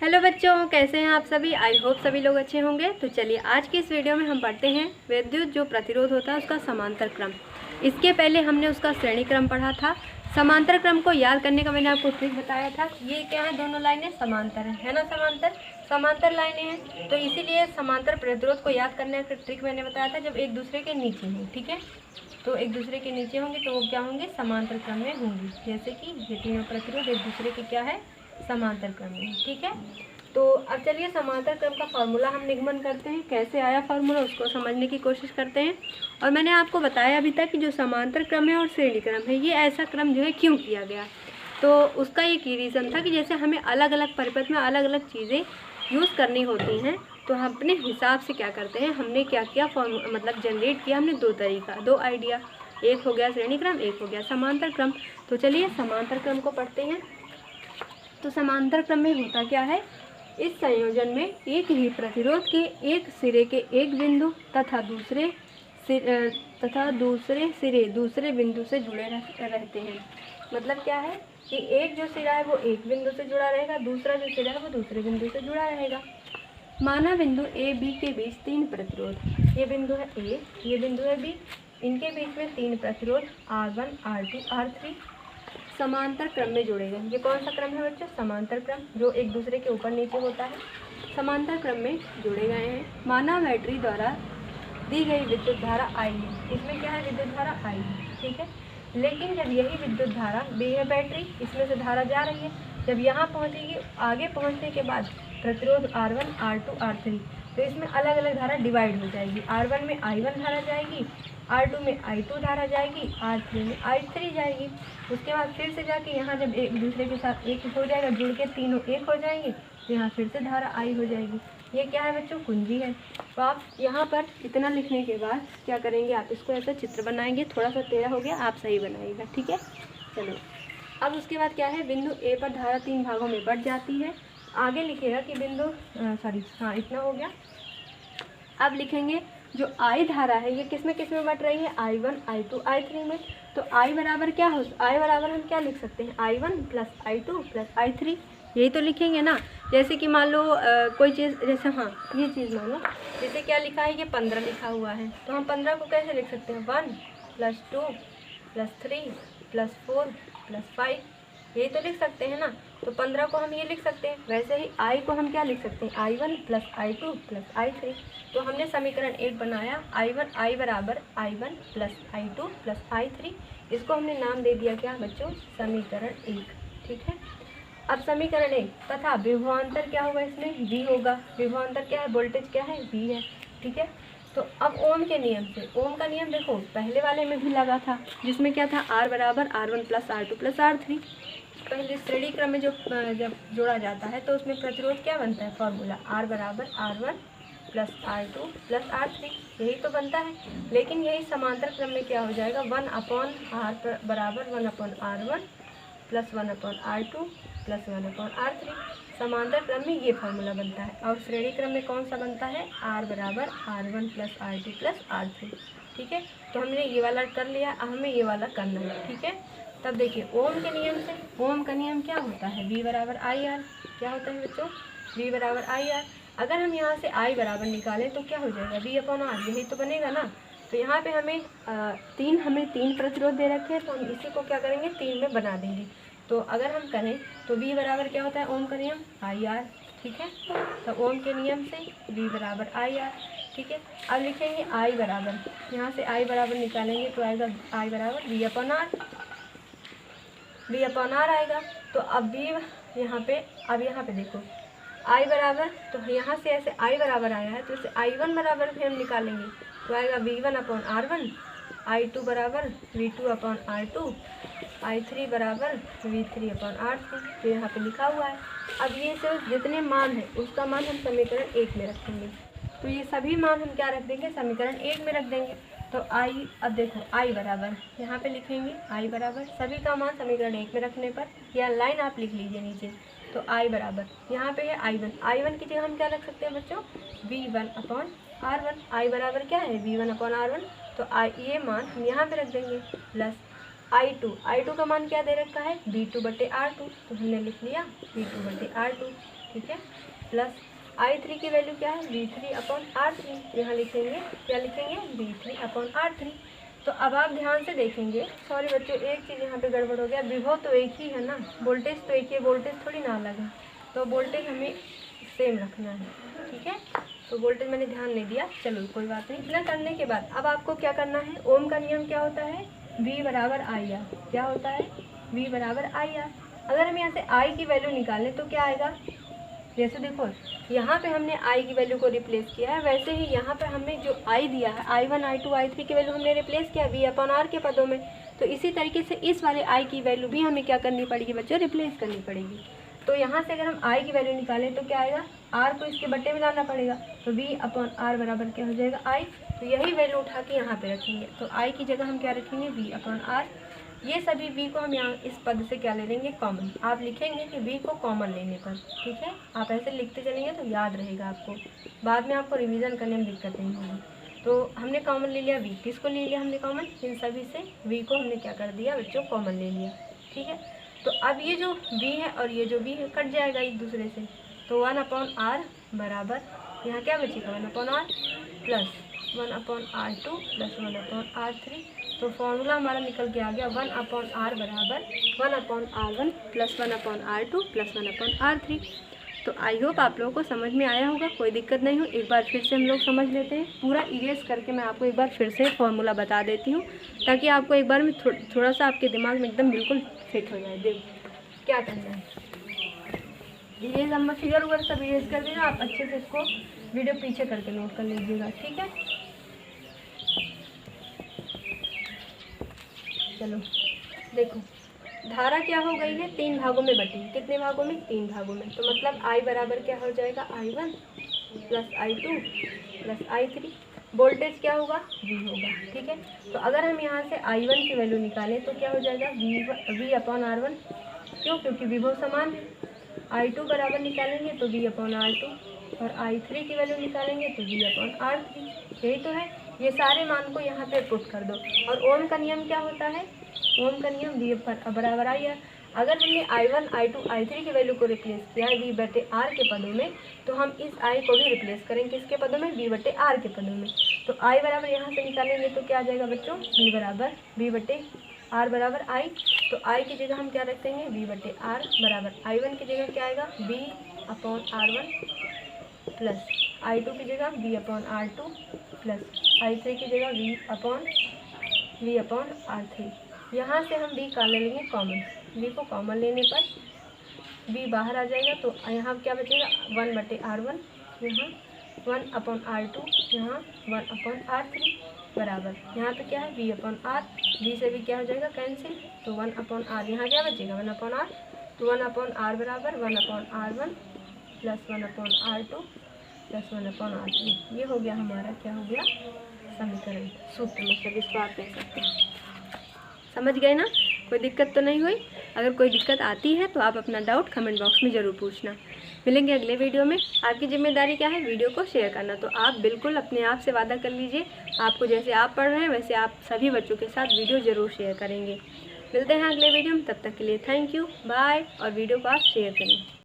Hello बच्चों, कैसे हैं आप सभी। आई होप सभी लोग अच्छे होंगे। तो चलिए आज की इस वीडियो में हम पढ़ते हैं विद्युत जो प्रतिरोध होता है उसका समांतर क्रम। इसके पहले हमने उसका श्रेणी क्रम पढ़ा था। समांतर क्रम को याद करने का मैंने आपको ट्रिक बताया था। ये क्या है, दोनों लाइनें समांतर है ना, समांतर लाइनें हैं। तो इसीलिए समांतर प्रतिरोध को याद करने का ट्रिक मैंने बताया था, जब एक दूसरे के नीचे हों, ठीक है। तो एक दूसरे के नीचे होंगे तो वो क्या होंगे, समांतर क्रम में होंगी। जैसे कि ये तीनों प्रतिरोध एक दूसरे के क्या है, समांतर क्रम में, ठीक है। तो अब चलिए समांतर क्रम का फॉर्मूला हम निगमन करते हैं। कैसे आया फॉर्मूला उसको समझने की कोशिश करते हैं। और मैंने आपको बताया अभी तक कि जो समांतर क्रम है और श्रेणी क्रम है, ये ऐसा क्रम जो है क्यों किया गया। तो उसका एक ही रीज़न था कि जैसे हमें अलग अलग परिपथ में अलग अलग चीज़ें यूज़ करनी होती हैं, तो हम अपने हिसाब से क्या करते हैं, हमने क्या किया मतलब जनरेट किया हमने दो आइडिया। एक हो गया श्रेणी क्रम, एक हो गया समांतर क्रम। तो चलिए समांतर क्रम को पढ़ते हैं। तो समांतर क्रम में होता क्या है, इस संयोजन में एक ही प्रतिरोध के एक सिरे के एक बिंदु तथा दूसरे सिरे दूसरे बिंदु से जुड़े रहते हैं। मतलब क्या है कि एक जो सिरा है वो एक बिंदु से जुड़ा रहेगा, दूसरा जो सिरा है वो दूसरे बिंदु से जुड़ा रहेगा। माना बिंदु ए बी के बीच तीन प्रतिरोध, ये बिंदु है ए, ये बिंदु है बी, इनके बीच में तीन प्रतिरोध R1, R2, R3 समांतर क्रम में जोड़े गए। ये कौन सा क्रम है बच्चों, समांतर क्रम, जो एक दूसरे के ऊपर नीचे होता है, समांतर क्रम में जोड़े गए हैं। माना बैटरी द्वारा दी गई विद्युत धारा I है। इसमें क्या है, विद्युत धारा I है, ठीक है। लेकिन जब यही विद्युत धारा B है बैटरी, इसमें से धारा जा रही है, जब यहाँ पहुँचेगी, आगे पहुँचने के बाद प्रतिरोध R1, R2, R3, तो इसमें अलग अलग धारा डिवाइड हो जाएगी। R1 में I1 धारा जाएगी, R2 में I2 धारा जाएगी, R3 में I3 जाएगी। उसके बाद फिर से जाके यहाँ जब एक दूसरे के साथ एक हो जाएगा, जुड़ के तीनों एक हो जाएंगे, तो यहाँ फिर से धारा I हो जाएगी। ये क्या है बच्चों, कुंजी है। तो आप यहाँ पर इतना लिखने के बाद क्या करेंगे, आप इसको ऐसा चित्र बनाएंगे। थोड़ा सा टेढ़ा हो गया, आप सही बनाइएगा, ठीक है। चलो अब उसके बाद क्या है, बिंदु ए पर धारा तीन भागों में बढ़ जाती है। आगे लिखेगा कि इतना हो गया। अब लिखेंगे जो I धारा है ये किस में बढ़ रही है, I1, I2, I3 में। तो I बराबर क्या हो, I बराबर हम क्या लिख सकते हैं, I1 plus I2 plus I3, यही तो लिखेंगे ना। जैसे कि मान लो कोई चीज़, जैसे ये चीज़ मान लो, जैसे क्या लिखा है, ये 15 लिखा हुआ है, तो हम 15 को कैसे लिख सकते हैं, 1 प्लस 2 प्लस 3 प्लस 4 प्लस 5, यही तो लिख सकते हैं ना। तो 15 को हम ये लिख सकते हैं। वैसे ही I को हम क्या लिख सकते हैं, I1 plus I2 plus I3। तो हमने समीकरण 1 बनाया, I बराबर I1 plus I2 plus I3। इसको हमने नाम दे दिया क्या बच्चों, समीकरण 1, ठीक है। अब समीकरण 1 तथा विभवांतर क्या होगा, इसमें V होगा। विभवांतर क्या है, वोल्टेज क्या है, V है, ठीक है। तो अब ओम के नियम से, ओम का नियम देखो पहले वाले में भी लगा था, जिसमें क्या था, R बराबर R1 plus R2 plus R3। पहले श्रेणी क्रम में जब जोड़ा जाता है तो उसमें प्रतिरोध क्या बनता है, फॉर्मूला R बराबर R1 plus R2 plus R3, यही तो बनता है। लेकिन यही समांतर क्रम में क्या हो जाएगा, 1/R बराबर 1/R1 plus 1/R2 plus 1/R3। समांतर क्रम में ये फार्मूला बनता है। और श्रेणी क्रम में कौन सा बनता है, R बराबर R1 plus R2 plus R3, ठीक है। तो हमने ये वाला कर लिया, अब हमें ये वाला करना है, ठीक है। तब देखिए ओम के नियम से, ओम का नियम क्या होता है, V बराबर IR। क्या होता है बच्चों, V बराबर IR। अगर हम यहाँ से I बराबर निकालें तो क्या हो जाएगा, V/R, यही तो बनेगा ना। तो यहाँ पे हमें तीन प्रतिरोध दे रखे हैं, तो हम इसी को क्या करेंगे, 3 में बना देंगे। तो अगर हम करें तो V बराबर क्या होता है, ओम का नियम IR, ठीक है। तो ओम के नियम से V बराबर IR, ठीक है। अब लिखेंगे I बराबर, यहाँ से I बराबर निकालेंगे तो आएगा I बराबर V/R आएगा। तो अब V यहाँ पे देखो I बराबर, तो यहाँ से ऐसे I बराबर आया है, तो इसे I1 बराबर भी हम निकालेंगे तो आएगा V1/R1, I2 बराबर V2/R2, I3 बराबर V3/R3, तो यहाँ पे लिखा हुआ है। अब ये सिर्फ जितने मान है उसका मान हम समीकरण 1 में रखेंगे। तो ये सभी मान हम क्या रख देंगे, समीकरण 1 में रख देंगे। तो अब देखो I बराबर, यहाँ पे लिखेंगे I बराबर, सभी का मान समीकरण 1 में रखने पर, या लाइन आप लिख लीजिए नीचे। तो I बराबर, यहाँ पे है I1 की जगह हम क्या रख सकते हैं बच्चों, V1/R1। I बराबर क्या है, V1/R1। तो ये मान हम यहाँ पे रख देंगे, प्लस I2 का मान क्या दे रखा है, V2/R2, तो हमने लिख लिया V2/R2, ठीक है, प्लस I3 की वैल्यू क्या है, V3/R3, यहाँ लिखेंगे क्या लिखेंगे, V3/R3। तो अब आप ध्यान से देखेंगे, सॉरी बच्चों एक चीज़ यहाँ पे गड़बड़ हो गया, विभव तो एक ही है ना, वोल्टेज तो एक ही है, वोल्टेज थोड़ी ना अलग है, तो वोल्टेज हमें सेम रखना है, ठीक है। तो वोल्टेज मैंने ध्यान नहीं दिया, चलो कोई बात नहीं। इतना करने के बाद अब आपको क्या करना है, ओम का नियम क्या होता है, V बराबर IR, क्या होता है, V बराबर IR। अगर हम यहाँ से I की वैल्यू निकालें तो क्या आएगा, जैसे देखो यहाँ पे हमने I की वैल्यू को रिप्लेस किया है, वैसे ही यहाँ पे हमने जो I दिया है I1 I2 I3 की वैल्यू हमने रिप्लेस किया V/R के पदों में। तो इसी तरीके से इस वाले I की वैल्यू भी हमें क्या करनी पड़ेगी बच्चों, रिप्लेस करनी पड़ेगी। तो यहाँ से अगर हम I की वैल्यू निकालें तो क्या आएगा, R को इसके बट्टे में लाना पड़ेगा, तो V/R बराबर क्या हो जाएगा I। तो यही वैल्यू उठा के यहाँ पे रखेंगे, तो I की जगह हम क्या रखेंगे, V/R। ये सभी V को हम यहाँ इस पद से क्या ले लेंगे, कॉमन। आप लिखेंगे कि V को कॉमन लेने पर, ठीक है, आप ऐसे लिखते चलेंगे तो याद रहेगा आपको, बाद में आपको रिवीजन करने में दिक्कत नहीं होगी। तो हमने कॉमन ले लिया V, किसको ले लिया हमने कॉमन, इन सभी से V को हमने क्या कर दिया बच्चों, कॉमन ले लिया, ठीक है। तो अब ये जो V है और ये जो V है कट जाएगा एक दूसरे से, तो 1/R बराबर यहाँ क्या बचेगा, 1/R plus 1/R2 plus 1/R3। तो फॉर्मूला हमारा निकल के आ गया 1/R बराबर 1/R1 plus 1/R2 plus 1/R3। तो आई होप आप लोगों को समझ में आया होगा, कोई दिक्कत नहीं हो। एक बार फिर से हम लोग समझ लेते हैं, पूरा इरेज करके मैं आपको एक बार फिर से फॉर्मूला बता देती हूँ, ताकि आपको एक बार में थोड़ा सा आपके दिमाग में एकदम बिल्कुल फिट हो जाए। देखो क्या करना है, इरेज अब मैं फिगर वगैरह सब इरेज कर देना, आप अच्छे से इसको वीडियो पीछे करके नोट कर लीजिएगा, ठीक है। चलो देखो, धारा क्या हो गई है, 3 भागों में बटी, कितने भागों में, 3 भागों में। तो मतलब I बराबर क्या हो जाएगा, I1 plus I2 plus I3। Voltage क्या होगा, V होगा, ठीक है। तो अगर हम यहाँ से I1 की वैल्यू निकालें तो क्या हो जाएगा, V/R1, क्यों, क्योंकि विभव समान है। I2 बराबर निकालेंगे तो V/R2, और I3 की वैल्यू निकालेंगे तो V/R3, यही तो है। ये सारे मान को यहाँ पे पुट कर दो। और ओम का नियम क्या होता है, ओम का नियम V बराबर IR। अगर हमने I1 I2 I3 की वैल्यू को रिप्लेस किया है V/R के पदों में, तो हम इस I को भी रिप्लेस करेंगे किसके पदों में, V/R के पदों में। तो I बराबर यहाँ से निकालेंगे तो क्या आ जाएगा बच्चों, V/R बराबर I। तो I की जगह हम क्या रख देंगे, V/R बराबर I1 की जगह क्या आएगा, V/R1 प्लस I2 की जगह V/R2 प्लस I3 की जगह V/R3। यहाँ से हम V का ले लेंगे कॉमन, V को कॉमन लेने पर V बाहर आ जाएगा, तो यहाँ क्या बचेगा, 1/R1, यहाँ 1/R2, यहाँ 1/R3 बराबर, यहाँ पे क्या है V/R, V से भी क्या हो जाएगा कैंसिल, तो 1/R, यहाँ क्या बचेगा 1/R। तो 1/R बराबर 1/R1 plus 1/R2 plus 1/R3। ये हो गया हमारा, क्या हो गया, समीकरण, सूत्र, मतलब इसको आप कह सकते हैं। समझ गए ना, कोई दिक्कत तो नहीं हुई। अगर कोई दिक्कत आती है तो आप अपना डाउट कमेंट बॉक्स में ज़रूर पूछना। मिलेंगे अगले वीडियो में। आपकी जिम्मेदारी क्या है, वीडियो को शेयर करना। तो आप बिल्कुल अपने आप से वादा कर लीजिए, आपको जैसे आप पढ़ रहे हैं वैसे आप सभी बच्चों के साथ वीडियो ज़रूर शेयर करेंगे। मिलते हैं अगले वीडियो में, तब तक के लिए थैंक यू, बाय। और वीडियो को आप शेयर करें।